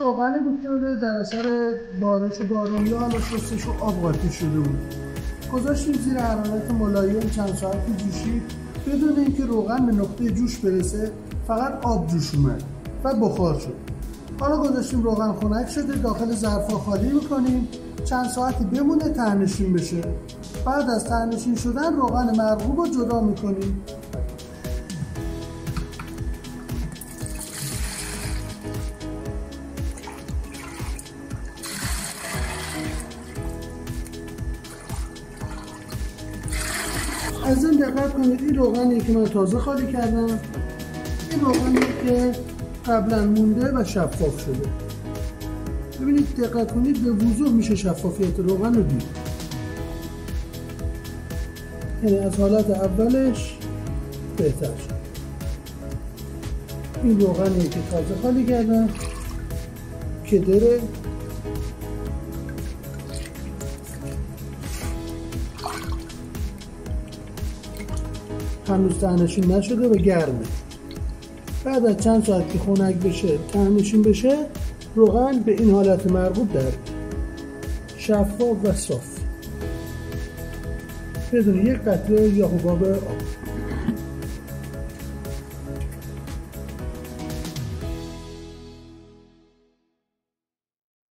روغن بود که در اثر بارش بارونی حالا شستش و آب قاطی شده بود. گذاشتیم زیر حرارت ملایم چند ساعتی جوشید بدون اینکه روغن به نقطه جوش برسه، فقط آب جوش اومد و بخار شد. حالا گذاشتیم روغن خنک شده، داخل ظرف‌ها خالی می‌کنیم، چند ساعتی بمونه ته‌نشین بشه. بعد از ته‌نشین شدن روغن مرغوب رو جدا می‌کنیم. از این دقت کنید، این روغنیه که من تازه خالی کردم، این روغنیه که قبلا مونده و شفاف شده. ببینید دقت کنید، به وضوح میشه شفافیت روغن رو دید. یعنی از حالت اولش بهتر شد. این روغنیه که تازه خالی کردم که داره هنوز ته‌نشین نشده و گرمه. بعد از چند ساعت که خنک بشه، ته‌نشین بشه، روغن به این حالت مرغوب در شفاف و صاف بدون یک قطره یا حباب آب.